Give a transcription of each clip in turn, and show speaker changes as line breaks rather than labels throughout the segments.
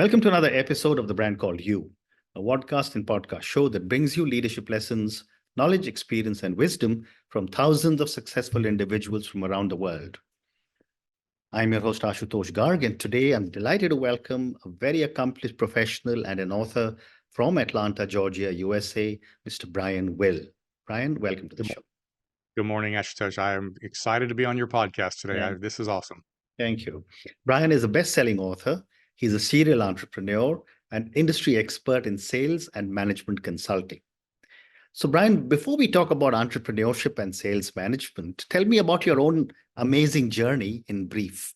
Welcome to another episode of The Brand Called You, a podcast and podcast show that brings you leadership lessons, knowledge, experience, and wisdom from thousands of successful individuals from around the world. I'm your host, Ashutosh Garg, and today I'm delighted to welcome a very accomplished professional and an author from Atlanta, Georgia, USA, Mr. Brian Will. Brian, welcome to the
Good, mo-
show.
good morning, Ashutosh. I am excited to be on your podcast today.
Yeah.
This is awesome.
Thank you. Brian is a best-selling author. He's a serial entrepreneur and industry expert in sales and management consulting. So, Brian, before we talk about entrepreneurship and sales management, tell me about your own amazing journey in brief.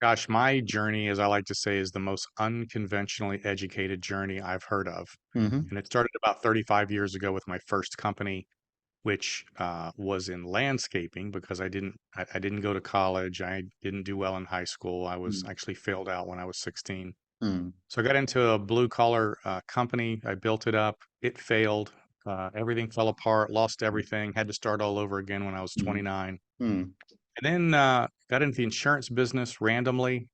Gosh, my journey, as I like to say, is the most unconventionally educated journey I've heard of.
Mm-hmm.
And it started about 35 years ago with my first company, which was in landscaping because I didn't go to college. I didn't do well in high school. I was actually failed out when I was 16.
Mm-hmm.
So I got into a blue collar company. I built it up. It failed. Everything fell apart, lost everything, had to start all over again when I was 29.
Mm-hmm.
And then got into the insurance business randomly.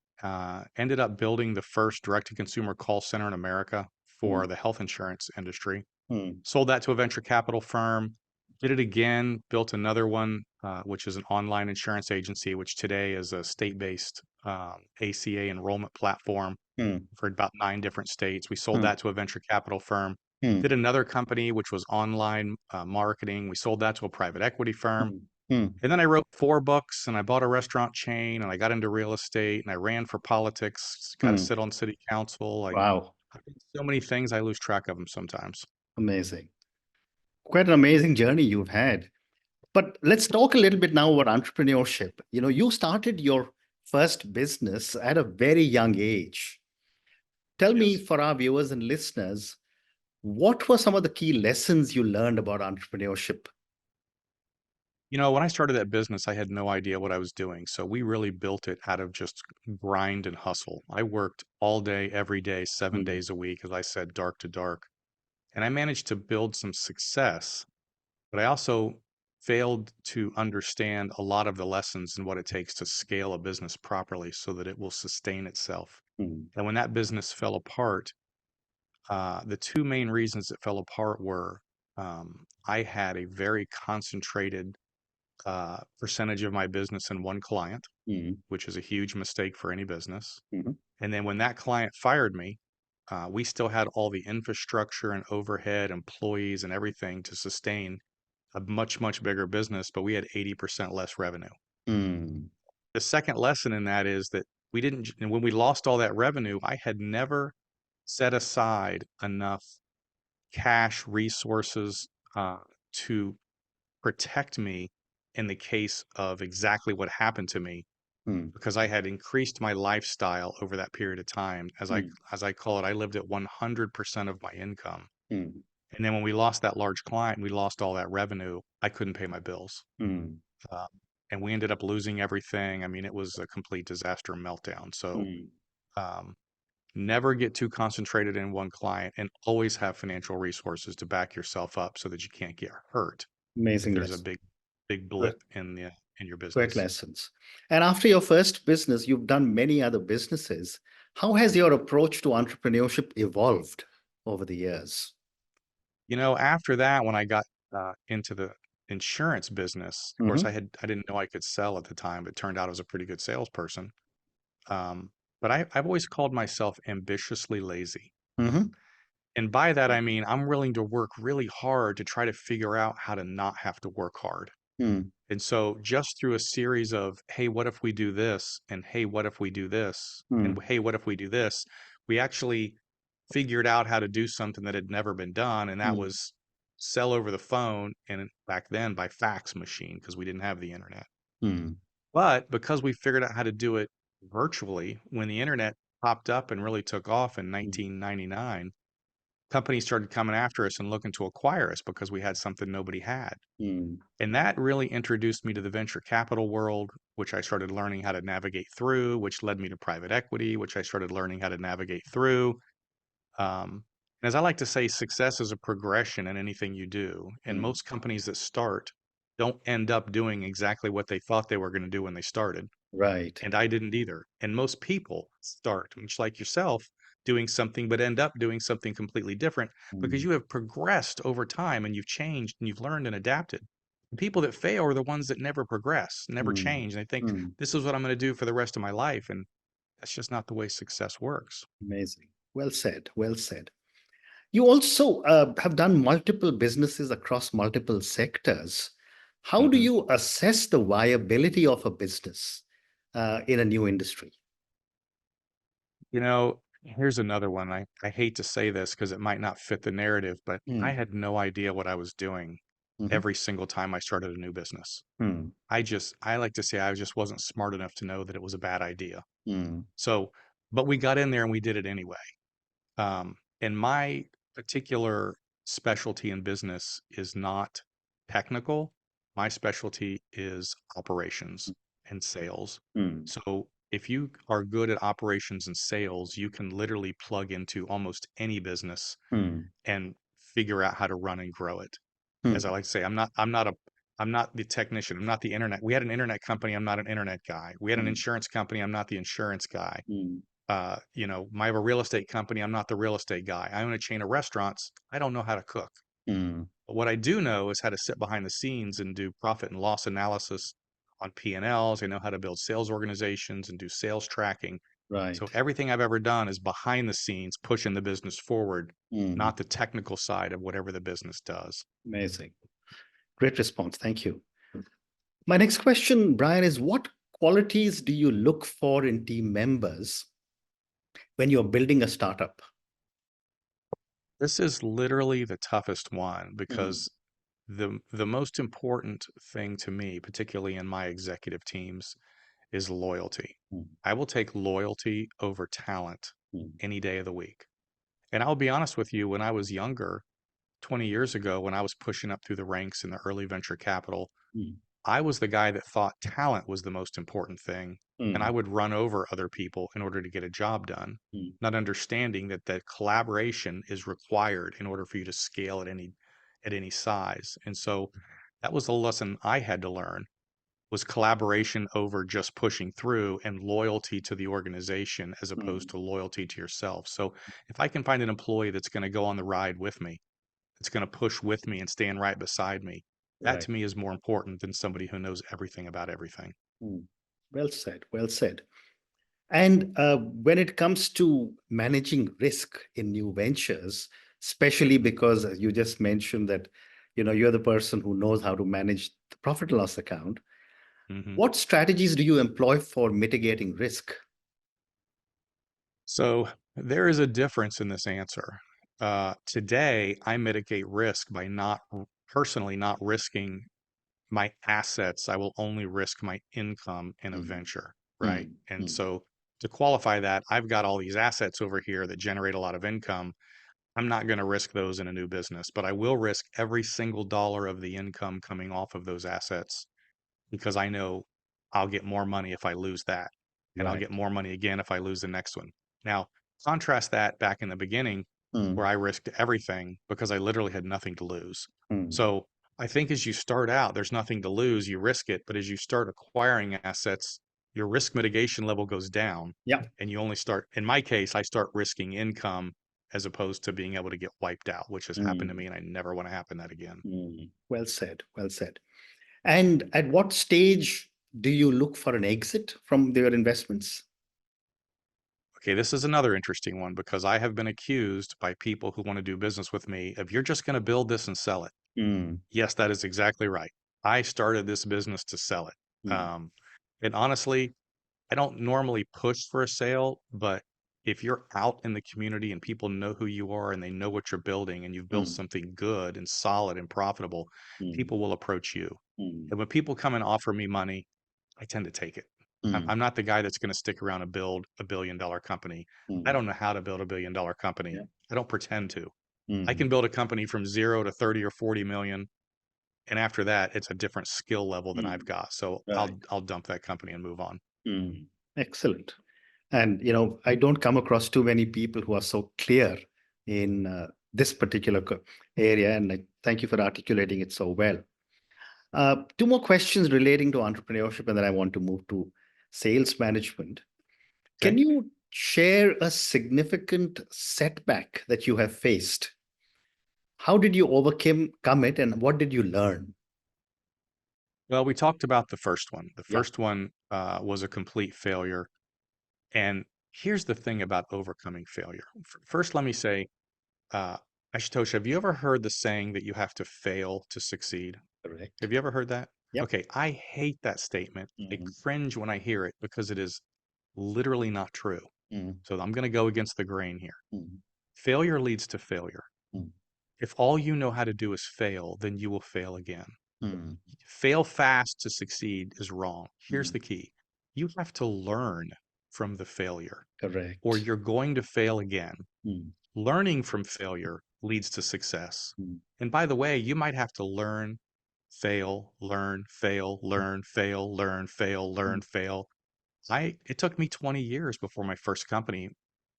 Ended up building the first direct to consumer call center in America for the health insurance industry.
Mm-hmm.
Sold that to a venture capital firm. Did it again, built another one, which is an online insurance agency, which today is a state based ACA enrollment platform for about 9 different states. We sold that to a venture capital firm.
Mm-hmm.
Did another company, which was online marketing. We sold that to a private equity firm.
Mm-hmm.
And then I wrote 4 books and I bought a restaurant chain and I got into real estate and I ran for politics, got to
Mm-hmm.
sit on city council.
Wow,
I did so many things, I lose track of them sometimes.
amazing. Quite an amazing journey you've had. But let's talk a little bit now about entrepreneurship. You started your first business at a very young age. Tell me,
Yes.
for our viewers and listeners, what were some of the key lessons you learned about entrepreneurship?
When I started that business, I had no idea what I was doing. So we really built it out of just grind and hustle. I worked all day, every day, 7 days a week, as I said, dark to dark. And I managed to build some success, but I also failed to understand a lot of the lessons and what it takes to scale a business properly so that it will sustain itself.
Mm,
And when that business fell apart, the 2 main reasons it fell apart were I had a very concentrated percentage of my business in one client,
mm,
which is a huge mistake for any business.
mhm,
And then when that client fired me, we still had all the infrastructure and overhead, employees, and everything to sustain a much, much bigger business, but we had 80% less revenue.
mm,
The second lesson in that is that and when we lost all that revenue, I had never set aside enough cash resources to protect me in the case of exactly what happened to me
mm,
because I had increased my lifestyle over that period of time.
mm,
As I call it, I lived at 100% of my income.
mm,
And then when we lost that large client, we lost all that revenue. I couldn't pay my bills.
mm,
Uh, and we ended up losing everything. I mean, it was a complete disaster meltdown. So,
mm.
um, never get too concentrated in one client and always have financial resources to back yourself up so that you can't get hurt if
Amazing
there's a
lesson.
big
Great,
blip in your
great
business.
lessons. And after your first business, you've done many other businesses. How has your approach to entrepreneurship evolved over the years?
After that, when I got into the insurance business, of course,
Mm-hmm.
I didn't know I could sell at the time, but it turned out I was a pretty good salesperson. But I've always called myself ambitiously lazy.
Mm-hmm.
And by that, I mean, I'm willing to work really hard to try to figure out how to not have to work hard.
Mm,
And so just through a series of, hey, what if we do this? And hey, what if we do this? And
mm,
hey, what if we do this? We actually figured out how to do something that had never been done. And that
mm,
was sell over the phone and back then by fax machine because we didn't have the internet.
mm,
But because we figured out how to do it virtually, when the internet popped up and really took off in
mm,
1999, companies started coming after us and looking to acquire us because we had something nobody had.
mm,
And that really introduced me to the venture capital world, which I started learning how to navigate through, which led me to private equity, which I started learning how to navigate through. And as I like to say, success is a progression in anything you do. And
mm,
most companies that start don't end up doing exactly what they thought they were going to do when they started.
Right.
And I didn't either. And most people start, much like yourself, doing something, but end up doing something completely different because
Mm,
you have progressed over time and you've changed and you've learned and adapted. The people that fail are the ones that never progress, never
mm,
change. And they think,
mm.
this is what I'm going to do for the rest of my life. And that's just not the way success works.
Amazing. Well said. Well said. You also have done multiple businesses across multiple sectors. How do
Mhm.
you assess the viability of a business in a new industry?
You know, here's another one. I hate to say this because it might not fit the narrative, but I
Mm,
had no idea what I was doing
mhm,
every single time I started a new business.
mm,
I like to say I just wasn't smart enough to know that it was a bad idea.
mm,
So, but we got in there and we did it anyway. And my particular specialty in business is not technical. My specialty is operations and sales.
mm,
So, if you are good at operations and sales, you can literally plug into almost any business
mm,
and figure out how to run and grow it. As I
mm,
like to say, I'm not the technician. I'm not the internet. We had an internet company. I'm not an internet guy. We had an
mm,
insurance company. I'm not the insurance guy.
mm,
I have a real estate company. I'm not the real estate guy. I own a chain of restaurants. I don't know how to cook.
mm.
But what I do know is how to sit behind the scenes and do profit and loss analysis on P&Ls. I know how to build sales organizations and do sales tracking. So
Right.
everything I've ever done is behind the scenes, pushing the business forward,
Mm.
not the technical side of whatever the business does.
Amazing. Great response. Thank you. My next question, Brian, is what qualities do you look for in team members when you're building a startup?
This is literally the toughest one
Mm,
because the most important thing to me, particularly in my executive teams, is loyalty.
mm,
I will take loyalty over talent
mm,
any day of the week. And I'll be honest with you, when I was younger, 20 years ago, when I was pushing up through the ranks in the early venture capital,
mm,
I was the guy that thought talent was the most important thing. And I
mm,
would run over other people in order to get a job done,
mm.
not understanding that that collaboration is required in order for you to scale at any size. And so that was a lesson I had to learn was collaboration over just pushing through and loyalty to the organization as opposed
Mm,
to loyalty to yourself. So if I can find an employee that's going to go on the ride with me, that's going to push with me and stand right beside me, that
right.
to me is more important than somebody who knows everything about everything.
Mm. Well said. Well said. And when it comes to managing risk in new ventures, especially because you just mentioned that, you're the person who knows how to manage the profit and loss account.
hmm
What strategies do you employ for mitigating risk?
So there is a difference in this answer. Today, I mitigate risk by personally not risking my assets. I will only risk my income in a
Mm,
venture, right?
mm,
And
mm,
so to qualify that, I've got all these assets over here that generate a lot of income. I'm not going to risk those in a new business, but I will risk every single dollar of the income coming off of those assets because I know I'll get more money if I lose that. And I'll
right.
get more money again if I lose the next one. Now, contrast that back in the beginning
Mm,
where I risked everything because I literally had nothing to lose.
mm,
So I think as you start out, there's nothing to lose, you risk it. But as you start acquiring assets, your risk mitigation level goes down.
yeah.
And you only start, in my case, I start risking income as opposed to being able to get wiped out, which has happened to
Mm,
me. And I never want to happen that again.
mm. Well said. Well said. And at what stage do you look for an exit from their investments?
Okay, this is another interesting one because I have been accused by people who want to do business with me of you're just going to build this and sell it.
Mm,
Yes, that is exactly right. I started this business to sell it.
mm,
And honestly, I don't normally push for a sale, but if you're out in the community and people know who you are and they know what you're building and you've built
mm,
something good and solid and profitable,
mm,
people will approach you.
mm,
And when people come and offer me money, I tend to take it.
mm,
I'm not the guy that's going to stick around and build $1 billion company. I
mm.
don't know how to build $1 billion company.
Yeah.
I don't pretend to. I
Mm,
can build a company from 0 to 30 or 40 million. And after that, it's a different skill level than I've
mm.
got. So
Right.
I'll dump that company and move on.
Mm. Excellent. And I don't come across too many people who are so clear in this particular area, and I thank you for articulating it so well. Two more questions relating to entrepreneurship, and then I want to move to sales management. Can
Okay.
you share a significant setback that you have faced? How did you overcome it, and what did you learn?
Well, we talked about the first one. The
Yeah,
first one was a complete failure. And here's the thing about overcoming failure. First, let me say, uh, Ashutosh, have you ever heard the saying that you have to fail to succeed?
correct.
Have you ever heard that?
Yep.
Okay, I hate that statement. I
Mm,
cringe when I hear it because it is literally not true.
mm,
So I'm going to go against the grain here.
mm,
Failure leads to failure.
mm,
If all you know how to do is fail, then you will fail again.
mm,
Fail fast to succeed is wrong. Here's
mm.
the key. You have to learn from the failure, or
Correct.
you're going to fail again.
Mm,
Learning from failure leads to success.
mm,
And by the way, you might have to learn, fail, learn, fail, learn, fail, learn, fail, learn,
mm,
fail. It took me 20 years before my first company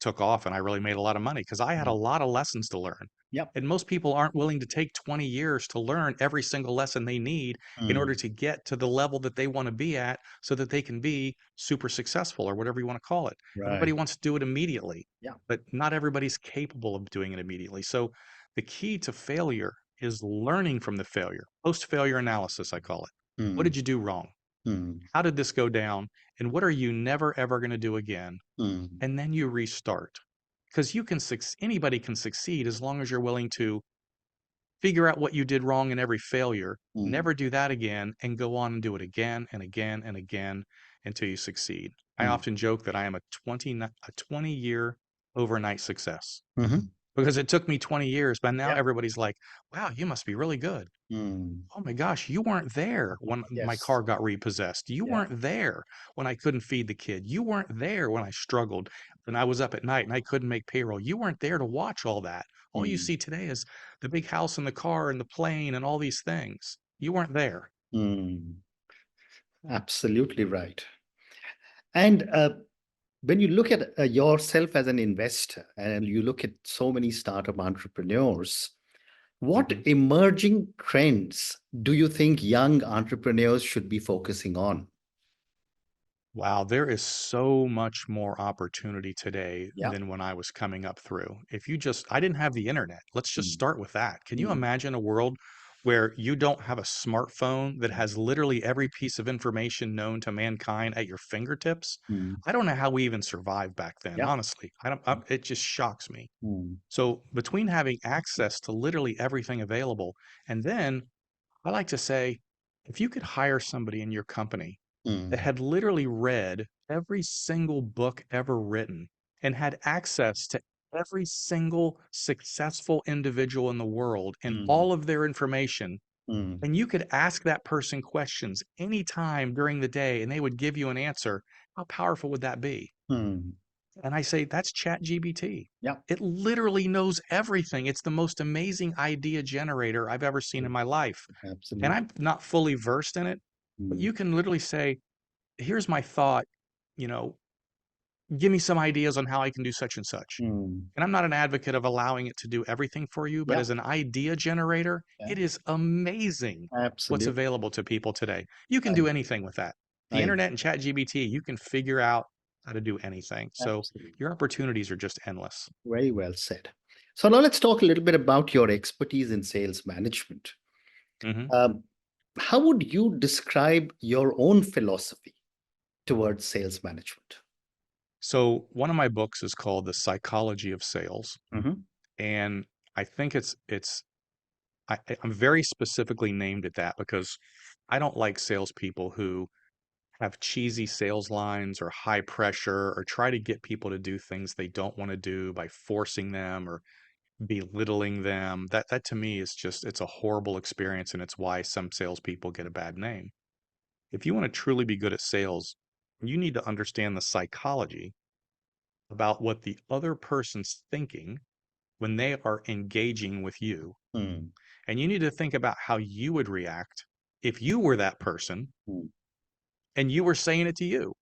took off and I really made a lot of money because I had a
mm.
lot of lessons to learn.
Yep.
And most people aren't willing to take 20 years to learn every single lesson they need in order
Mm,
to get to the level that they want to be at so that they can be super successful or whatever you want to call it. Everybody
right.
wants to do it immediately,
Yeah.
but not everybody's capable of doing it immediately. So the key to failure is learning from the failure. Post failure analysis, I call it. What
Mm,
did you do wrong?
mm,
How did this go down? And what are you never ever going to do again?
mm,
And then you restart. Because anybody can succeed as long as you're willing to figure out what you did wrong in every failure,
mm,
never do that again, and go on and do it again and again and again until you succeed. I
mm.
often joke that I am a 20-year overnight success
Mhm.
because it took me 20 years, but now
Yeah.
everybody's like, wow, you must be really good.
Mm.
Oh my gosh, you weren't there when my
Yes.
car got repossessed. You
Yeah.
weren't there when I couldn't feed the kid. You weren't there when I struggled and I was up at night and I couldn't make payroll. You weren't there to watch all that. All you
Mm.
see today is the big house and the car and the plane and all these things. You weren't there.
Mm. Absolutely right. And when you look at yourself as an investor and you look at so many startup entrepreneurs, what
Mhm.
emerging trends do you think young entrepreneurs should be focusing on?
Wow, there is so much more opportunity today
Yeah.
than when I was coming up through. I didn't have the internet. Let's just
Mm.
start with that. Can you
Mm.
imagine a world where you don't have a smartphone that has literally every piece of information known to mankind at your fingertips?
Mm.
I don't know how we even survived back then,
Yeah.
honestly. It just shocks me.
Mm.
So, between having access to literally everything available, and then I like to say, if you could hire somebody in your company that
Mm.
had literally read every single book ever written and had access to every single successful individual in the world and
Mm.
all of their information,
Mm.
and you could ask that person questions anytime during the day and they would give you an answer, how powerful would that be?
Mm.
And I say, that's ChatGPT.
Yeah.
It literally knows everything. It's the most amazing idea generator I've ever seen in my life. And
Absolutely.
I'm not fully versed in it, but
Mm.
you can literally say, here's my thought, you know, give me some ideas on how I can do such and such.
Mm.
And I'm not an advocate of allowing it to do everything for you, but
Yeah.
as an idea generator,
Yeah.
it is amazing what's
Absolutely.
available to people today. You can
I,
do anything with that. The
I
internet and ChatGPT, you can figure out how to do anything. So
absolutely.
your opportunities are just endless.
Very well said. So now let's talk a little bit about your expertise in sales management.
hmm
Um, how would you describe your own philosophy towards sales management?
So one of my books is called The Psychology of Sales,
Hmm.
and I think I'm very specifically named at that because I don't like salespeople who have cheesy sales lines or high pressure or try to get people to do things they don't want to do by forcing them or belittling them. That to me is just it's a horrible experience and it's why some salespeople get a bad name. If you want to truly be good at sales, you need to understand the psychology about what the other person's thinking when they are engaging with you.
Mm,
And you need to think about how you would react if you were that person
mm,
and you were saying it to you.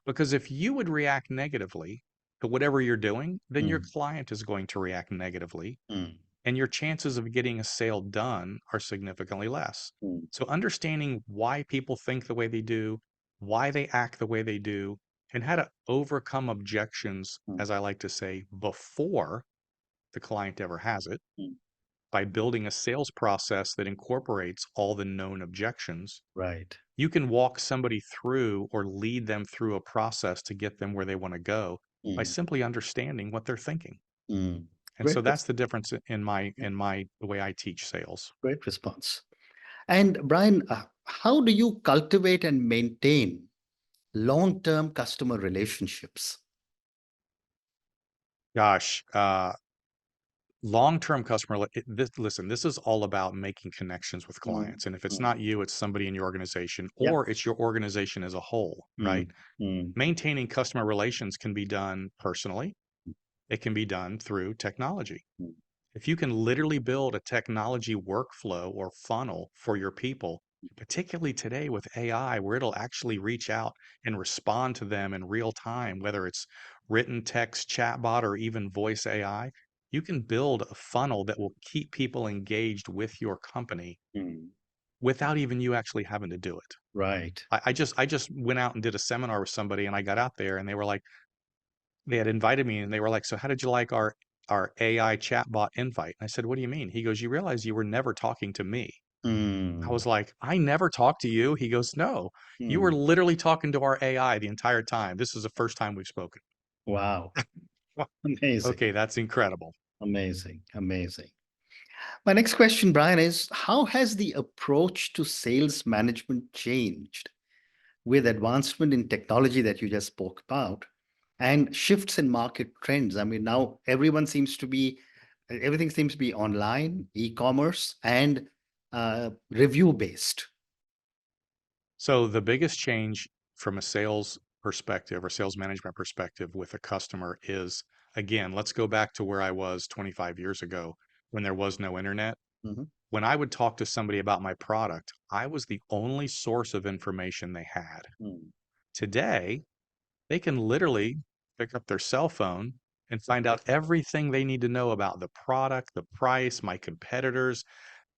Because if you would react negatively to whatever you're doing, then your
mm,
client is going to react negatively.
mm,
and your chances of getting a sale done are significantly less.
Mm,
So, understanding why people think the way they do, why they act the way they do, and how to overcome objections,
mm,
as I like to say, before the client ever has it,
mm.
by building a sales process that incorporates all the known objections,
Right.
you can walk somebody through or lead them through a process to get them where they want to go by
Mm,
simply understanding what they're thinking.
mm.
And
Great,
so that's the difference in my
yeah,
the way I teach sales.
great response. And Brian, how do you cultivate and maintain long-term customer relationships?
Gosh, long-term customer, listen, this is all about making connections with
Mm,
clients. And if it's
mm.
not you, it's somebody in your organization,
Yeah.
or it's your organization as a whole, right?
Mm, mm,
Maintaining customer relations can be done personally. It can be done through technology.
mm,
If you can literally build a technology workflow or funnel for your people, particularly today with AI, where it'll actually reach out and respond to them in real time, whether it's written text, chatbot, or even voice AI, you can build a funnel that will keep people engaged with your company
mm.
without even you actually having to do it.
Right.
I just went out and did a seminar with somebody, and I got out there and they were like, they had invited me and they were like, "So how did you like our AI chatbot invite?" And I said, "What do you mean?" He goes, "You realize you were never talking to me." I
Mm,
was like, "I never talked to you." He goes, "No, you were
mm.
literally talking to our AI the entire time. This is the first time we've spoken."
Wow. Amazing.
Okay, that's incredible.
Amazing. Amazing. My next question, Brian, is how has the approach to sales management changed with advancement in technology that you just spoke about and shifts in market trends? I mean, now everything seems to be online, e-commerce, and review based.
So the biggest change from a sales perspective or sales management perspective with a customer is, again, let's go back to where I was 25 years ago when there was no internet.
Mhm.
When I would talk to somebody about my product, I was the only source of information they had.
Mm,
Today, they can literally pick up their cell phone and find out everything they need to know about the product, the price, my competitors.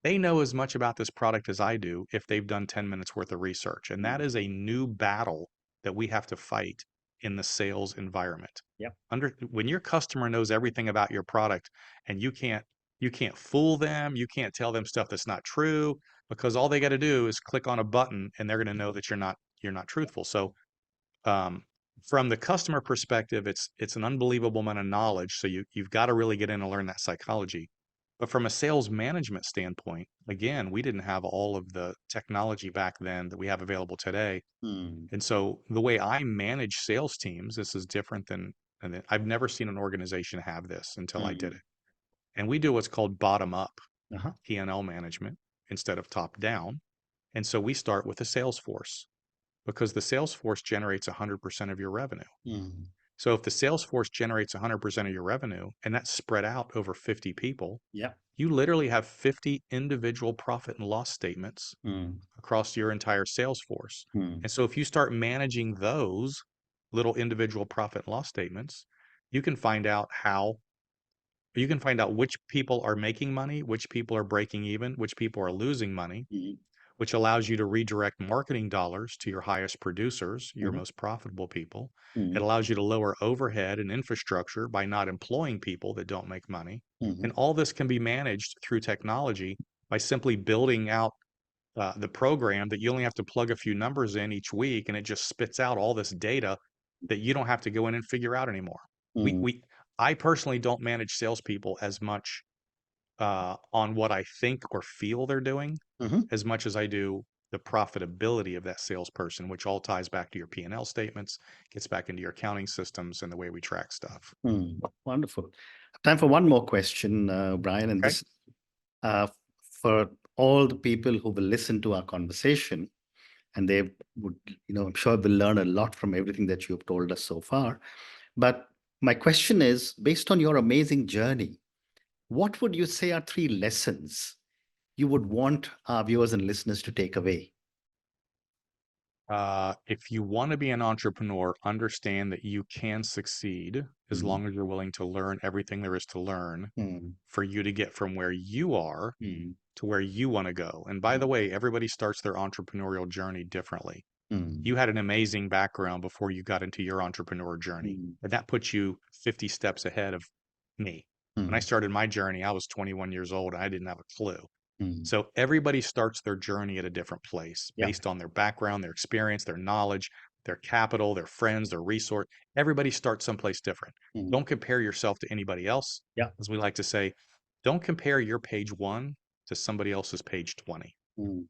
They know as much about this product as I do if they've done 10 minutes worth of research. And that
mm.
is a new battle that we have to fight in the sales environment.
Yep.
When your customer knows everything about your product and you can't fool them, you can't tell them stuff that's not true because all they got to do is click on a button and they're going to know that you're not truthful. So um, from the customer perspective, it's an unbelievable amount of knowledge. So you've got to really get in and learn that psychology. But from a sales management standpoint, again, we didn't have all of the technology back then that we have available today.
Mm,
And so the way I manage sales teams, this is different and I've never seen an organization have this until I did
mm.
it. And we do what's called bottom up
Uh-huh.
P&L management instead of top down. And so we start with a sales force because the sales force generates 100% of your revenue.
Mm.
So if the sales force generates 100% of your revenue and that's spread out over 50 people,
Yep.
you literally have 50 individual profit and loss statements
Mm,
across your entire sales force.
mm,
And so if you start managing those little individual profit and loss statements, you can find out how you can find out which people are making money, which people are breaking even, which people are losing money,
mm,
which allows you to redirect marketing dollars to your highest producers, your
mhm,
most profitable people. It
mm,
allows you to lower overhead and infrastructure by not employing people that don't make money.
mhm,
And all this can be managed through technology by simply building out the program that you only have to plug a few numbers in each week and it just spits out all this data that you don't have to go in and figure out anymore. We,
mm,
we, I personally don't manage salespeople as much on what I think or feel they're doing
mhm,
as much as I do the profitability of that salesperson, which all ties back to your P&L statements, gets back into your accounting systems and the way we track stuff.
mm. Wonderful. Time for one more question, Brian, and
Okay.
this uh, for all the people who will listen to our conversation, and they would, I'm sure will learn a lot from everything that you've told us so far. But my question is, based on your amazing journey, what would you say are three lessons you would want our viewers and listeners to take away?
If you want to be an entrepreneur, understand that you can succeed as
Mm.
long as you're willing to learn everything there is to learn
Mm.
for you to get from where you are
Mm.
to where you want to go. And by the way, everybody starts their entrepreneurial journey differently.
Mm.
You had an amazing background before you got into your entrepreneur journey,
Mm.
and that puts you 50 steps ahead of me. When I
Mm.
started my journey, I was 21 years old and I didn't have a clue.
Mm.
So everybody starts their journey at a different place
Yeah.
based on their background, their experience, their knowledge, their capital, their friends, their resource. Everybody starts someplace different.
Mm.
Don't compare yourself to anybody else.
Yeah.
As we like to say, don't compare your page 1 to somebody else's page 20.
Mm.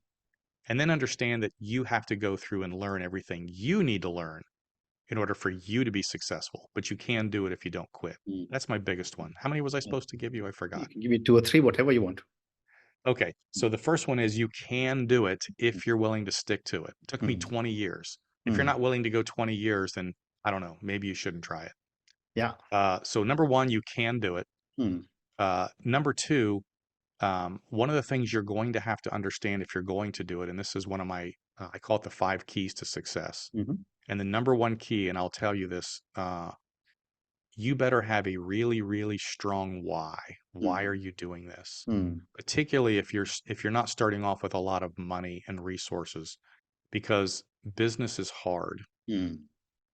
And then understand that you have to go through and learn everything you need to learn in order for you to be successful. But you can do it if you don't quit.
Mm.
That's my biggest one. How many was I
Yeah.
supposed to give you? I
You
forgot.
can give me 2 or 3, whatever you want.
Okay, so the first one is you can do it if you're willing to stick to it. It took me
Mm.
20 years. If you're
Mm.
not willing to go 20 years, then I don't know, maybe you shouldn't try it.
Yeah.
So number one, you can do it.
Mm.
Number two, one of the things you're going to have to understand if you're going to do it, and this is one of my, I call it the 5 keys to success.
Mhm.
And the number one key, and I'll tell you this, you better have a really, really strong why. Why
Mm.
are you doing this?
Mm.
Particularly if you're not starting off with a lot of money and resources, because business is hard
Mm.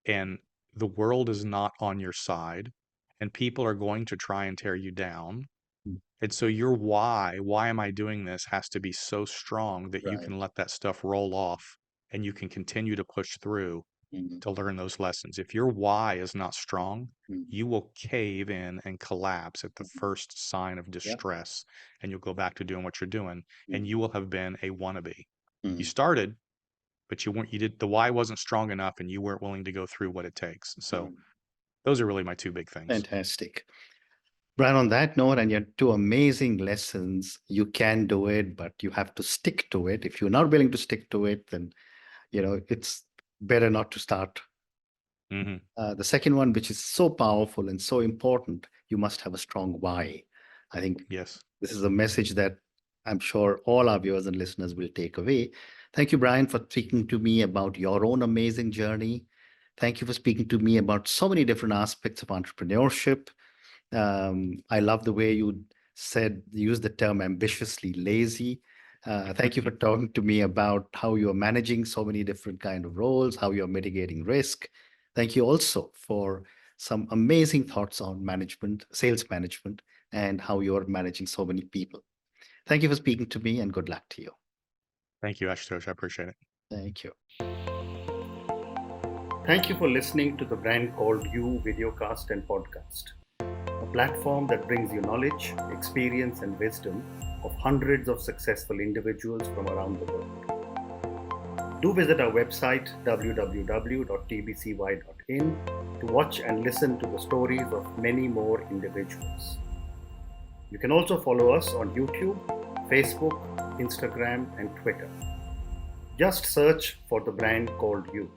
and the world is not on your side, and people are going to try and tear you down.
Mm.
And so your why am I doing this, has to be so strong that you
Right.
can let that stuff roll off and you can continue to push through
Mm.
to learn those lessons. If your why is not strong,
Mm.
you will cave in and collapse at the
Mhm.
first sign of
Yeah.
distress, and you'll go back to doing what you're doing, and
Mm.
you will have been a wannabe. You
Mm.
started, but you did, the why wasn't strong enough, and you weren't willing to go through what it takes. So
Mm.
those are really my 2 big things.
Fantastic. Brian, on that note, and your 2 amazing lessons, you can do it, but you have to stick to it. If you're not willing to stick to it, then, it's better not to start.
Hmm.
The second one, which is so powerful and so important, you must have a strong why. I think
Yes.
this is a message that I'm sure all our viewers and listeners will take away. Thank you, Brian, for speaking to me about your own amazing journey. Thank you for speaking to me about so many different aspects of entrepreneurship. I love the way you use the term ambitiously lazy. Thank you for talking to me about how you're managing so many different kind of roles, how you're mitigating risk. Thank you also for some amazing thoughts on management, sales management, and how you're managing so many people. Thank you for speaking to me, and good luck to you.
Thank you, Ashutosh. I appreciate it.
Thank you. Thank you for listening to the Brand Called You videocast and podcast, a platform that brings you knowledge, experience, and wisdom of hundreds of successful individuals from around the world. Do visit our website www.tbcy.in to watch and listen to the stories of many more individuals. You can also follow us on YouTube, Facebook, Instagram, and Twitter. Just search for the Brand Called You.